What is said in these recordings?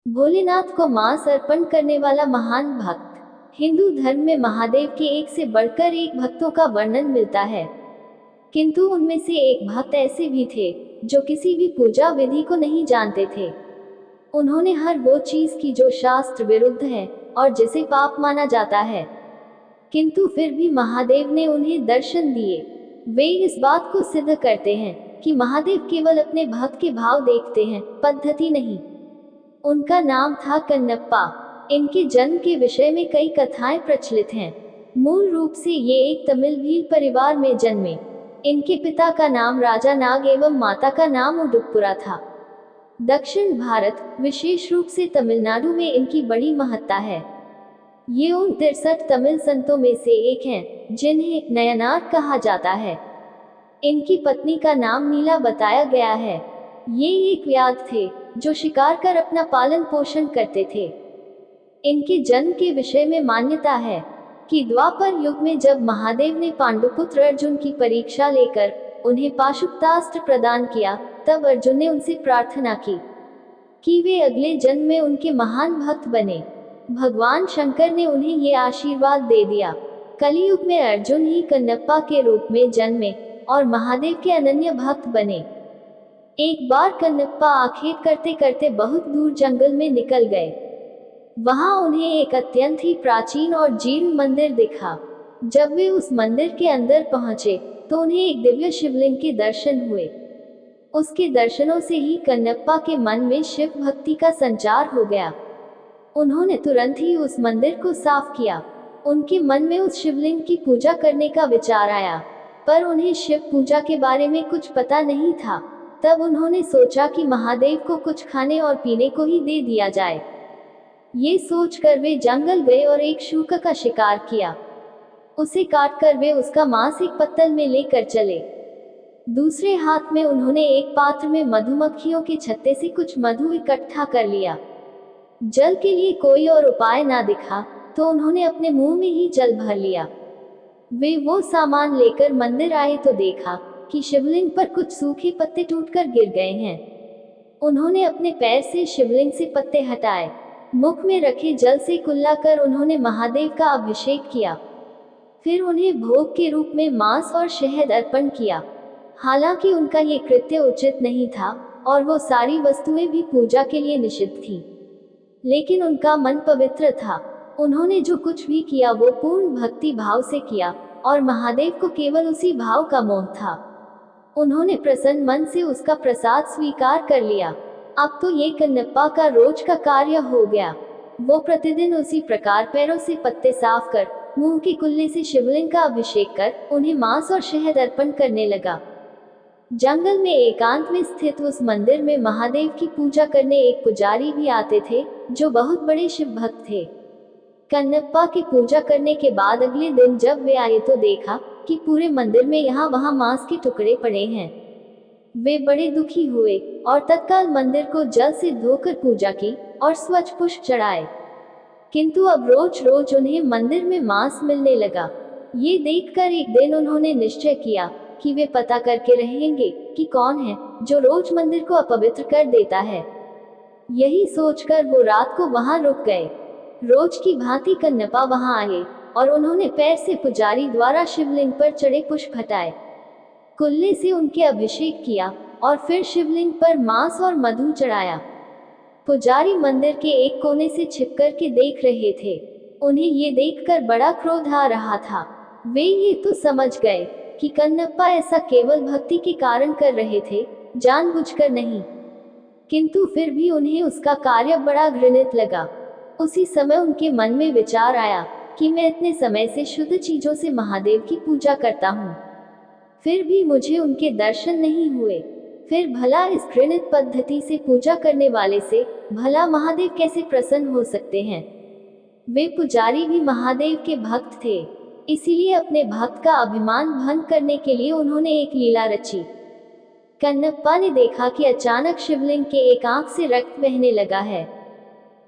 भोलेनाथ को मांस अर्पण करने वाला महान भक्त। हिंदू धर्म में महादेव के एक से बढ़कर एक भक्तों का वर्णन मिलता है, किंतु उनमें से एक भक्त ऐसे भी थे जो किसी भी पूजा विधि को नहीं जानते थे। उन्होंने हर वो चीज की जो शास्त्र विरुद्ध है और जिसे पाप माना जाता है, किंतु फिर भी महादेव ने उन्हें दर्शन दिए। वे इस बात को सिद्ध करते हैं कि महादेव केवल अपने भक्त के भाव देखते हैं, पद्धति नहीं। उनका नाम था कन्नप्पा। इनके जन्म के विषय में कई कथाएं प्रचलित हैं। मूल रूप से ये एक तमिल भील परिवार में जन्मे। इनके पिता का नाम राजा नाग एवं माता का नाम उडुप्पुरा था। दक्षिण भारत, विशेष रूप से तमिलनाडु में इनकी बड़ी महत्ता है। ये उन 63 तमिल संतों में से एक हैं जिन्हें नयनार कहा जाता है। इनकी पत्नी का नाम नीला बताया गया है। ये एक व्याध थे जो शिकार कर अपना पालन पोषण करते थे। इनके जन्म के विषय में मान्यता है कि द्वापर युग में जब महादेव ने पांडुपुत्र अर्जुन की परीक्षा लेकर उन्हें पाशुपतास्त्र प्रदान किया, तब अर्जुन ने उनसे प्रार्थना की कि वे अगले जन्म में उनके महान भक्त बने। भगवान शंकर ने उन्हें ये आशीर्वाद दे दिया। कलियुग में अर्जुन ही कन्नप्पा के रूप में जन्मे और महादेव के अनन्य भक्त बने। एक बार कन्नप्पा आखेट करते करते बहुत दूर जंगल में निकल गए। वहां उन्हें एक अत्यंत ही प्राचीन और जीर्ण मंदिर दिखा। जब वे उस मंदिर के अंदर पहुंचे तो उन्हें एक दिव्य शिवलिंग के दर्शन हुए। उसके दर्शनों से ही कन्नप्पा के मन में शिव भक्ति का संचार हो गया। उन्होंने तुरंत ही उस मंदिर को साफ किया। उनके मन में उस शिवलिंग की पूजा करने का विचार आया, पर उन्हें शिव पूजा के बारे में कुछ पता नहीं था। तब उन्होंने सोचा कि महादेव को कुछ खाने और पीने को ही दे दिया जाए। ये सोचकर वे जंगल गए और एक शूक का शिकार किया। उसे काटकर वे उसका मांस एक पत्तल में लेकर चले। दूसरे हाथ में उन्होंने एक पात्र में मधुमक्खियों के छत्ते से कुछ मधु इकट्ठा कर लिया। जल के लिए कोई और उपाय ना दिखा तो उन्होंने अपने मुंह में ही जल भर लिया। वे वो सामान लेकर मंदिर आए तो देखा कि शिवलिंग पर कुछ सूखे पत्ते टूटकर गिर गए हैं। उन्होंने अपने पैर से शिवलिंग से पत्ते हटाए। मुख में रखे जल से कुल्ला कर उन्होंने महादेव का अभिषेक किया। फिर उन्हें भोग के रूप में मांस और शहद अर्पण किया। हालांकि उनका ये कृत्य उचित नहीं था और वो सारी वस्तुएं भी पूजा के लिए निषिद्ध थी, लेकिन उनका मन पवित्र था। उन्होंने जो कुछ भी किया वो पूर्ण भक्ति भाव से किया और महादेव को केवल उसी भाव का मोह था। उन्होंने प्रसन्न मन से उसका प्रसाद स्वीकार कर लिया। अब तो ये कन्नप्पा का रोज का कार्य हो गया। वो प्रतिदिन उसी प्रकार पैरों से पत्ते साफ कर, मुंह के कुल्ले से शिवलिंग का अभिषेक कर उन्हें मांस और शहद अर्पण करने लगा। जंगल में एकांत में स्थित उस मंदिर में महादेव की पूजा करने एक पुजारी भी आते थे जो बहुत बड़े शिव भक्त थे। कन्नप्पा की पूजा करने के बाद अगले दिन जब वे आए तो देखा कि पूरे मंदिर में यहाँ वहाँ मांस के टुकड़े पड़े हैं। वे बड़े दुखी हुए और तत्काल मंदिर को जल से धोकर पूजा की और स्वच्छ पुष्प चढ़ाए। किंतु अब रोज रोज उन्हें मंदिर में मांस मिलने लगा। ये देखकर एक दिन उन्होंने निश्चय किया कि वे पता करके रहेंगे कि कौन है जो रोज मंदिर को अपवित्र कर देता है। यही सोचकर वो रात को वहां रुक गए। रोज की भांति कन्नप्पा वहां आए और उन्होंने पैर से पुजारी द्वारा शिवलिंग पर चढ़े पुष्प हटाए, कुल्ले से उनके अभिषेक किया और फिर शिवलिंग पर मांस और मधु चढ़ाया। पुजारी मंदिर के एक कोने से छिपकर के देख रहे थे। उन्हें ये देखकर बड़ा क्रोध आ रहा था। वे ये तो समझ गए कि कन्नप्पा ऐसा केवल भक्ति के कारण कर रहे थे, जानबूझकर नहीं। किंतु फिर भी उन्हें उसका कार्य बड़ा घृणित लगा। उसी समय उनके मन में विचार आया कि मैं इतने समय से शुद्ध चीजों से महादेव की पूजा करता हूँ, फिर भी मुझे उनके दर्शन नहीं हुए। फिर भला इस घृणित पद्धति से पूजा करने वाले से भला महादेव कैसे प्रसन्न हो सकते हैं। वे पुजारी भी महादेव के भक्त थे, इसीलिए अपने भक्त का अभिमान भंग करने के लिए उन्होंने एक लीला रची। कन्नप्पा ने देखा कि अचानक शिवलिंग के एक आंख से रक्त बहने लगा है।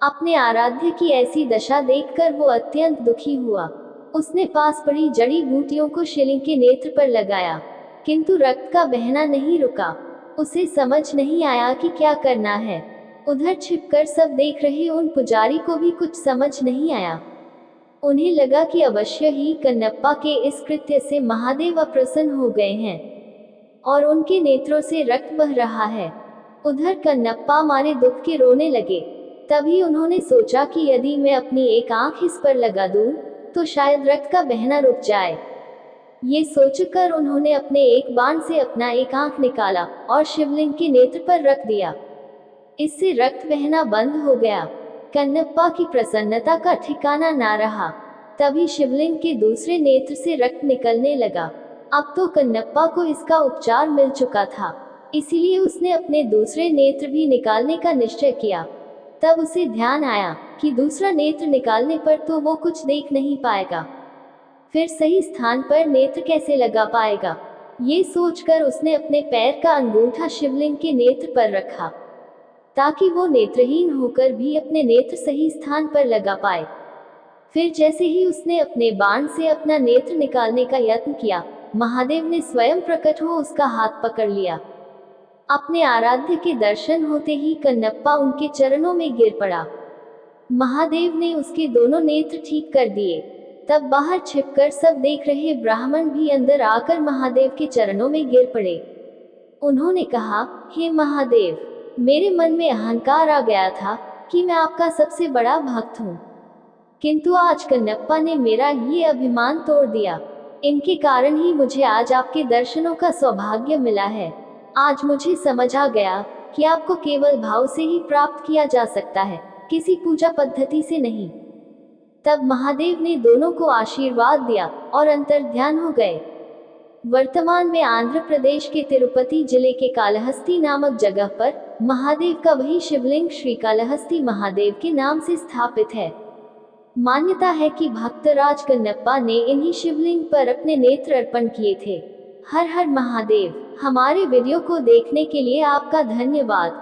अपने आराध्य की ऐसी दशा देखकर वो अत्यंत दुखी हुआ। उसने पास पड़ी जड़ी बूटियों को शिवलिंग के नेत्र पर लगाया, किंतु रक्त का बहना नहीं रुका। उसे समझ नहीं आया कि क्या करना है। उधर छिपकर सब देख रहे उन पुजारी को भी कुछ समझ नहीं आया। उन्हें लगा कि अवश्य ही कन्नप्पा के इस कृत्य से महादेव अप्रसन्न हो गए हैं और उनके नेत्रों से रक्त बह रहा है। उधर कन्नप्पा मारे दुख के रोने लगे। तभी उन्होंने सोचा कि यदि मैं अपनी एक आंख इस पर लगा दूं, तो शायद रक्त का बहना रुक जाए। ये सोचकर उन्होंने अपने एक बाण से अपना एक आंख निकाला और शिवलिंग के नेत्र पर रख दिया। इससे रक्त बहना बंद हो गया। कन्नप्पा की प्रसन्नता का ठिकाना ना रहा। तभी शिवलिंग के दूसरे नेत्र से रक्त निकलने लगा। अब तो कन्नप्पा को इसका उपचार मिल चुका था, इसीलिए उसने अपने दूसरे नेत्र भी निकालने का निश्चय किया। तब उसे ध्यान आया कि दूसरा नेत्र निकालने पर तो वो कुछ देख नहीं पाएगा, फिर सही स्थान पर नेत्र कैसे लगा पाएगा। ये सोचकर उसने अपने पैर का अंगूठा शिवलिंग के नेत्र पर रखा, ताकि वो नेत्रहीन होकर भी अपने नेत्र सही स्थान पर लगा पाए। फिर जैसे ही उसने अपने बाण से अपना नेत्र निकालने का यत्न किया, महादेव ने स्वयं प्रकट हो उसका हाथ पकड़ लिया। अपने आराध्य के दर्शन होते ही कन्नप्पा उनके चरणों में गिर पड़ा। महादेव ने उसके दोनों नेत्र ठीक कर दिए। तब बाहर छिपकर सब देख रहे ब्राह्मण भी अंदर आकर महादेव के चरणों में गिर पड़े। उन्होंने कहा, हे महादेव, मेरे मन में अहंकार आ गया था कि मैं आपका सबसे बड़ा भक्त हूँ, किंतु आज कन्नप्पा ने मेरा ये अभिमान तोड़ दिया। इनके कारण ही मुझे आज आपके दर्शनों का सौभाग्य मिला है। आज मुझे समझ आ गया कि आपको केवल भाव से ही प्राप्त किया जा सकता है, किसी पूजा पद्धति से नहीं। तब महादेव ने दोनों को आशीर्वाद दिया और अंतर्ध्यान हो गए। वर्तमान में आंध्र प्रदेश के तिरुपति जिले के कालहस्ती नामक जगह पर महादेव का वही शिवलिंग श्री कालहस्ती महादेव के नाम से स्थापित है। मान्यता है कि भक्तराज कन्नप्पा ने इन्हीं शिवलिंग पर अपने नेत्र अर्पण किए थे। हर हर महादेव। हमारे वीडियो को देखने के लिए आपका धन्यवाद।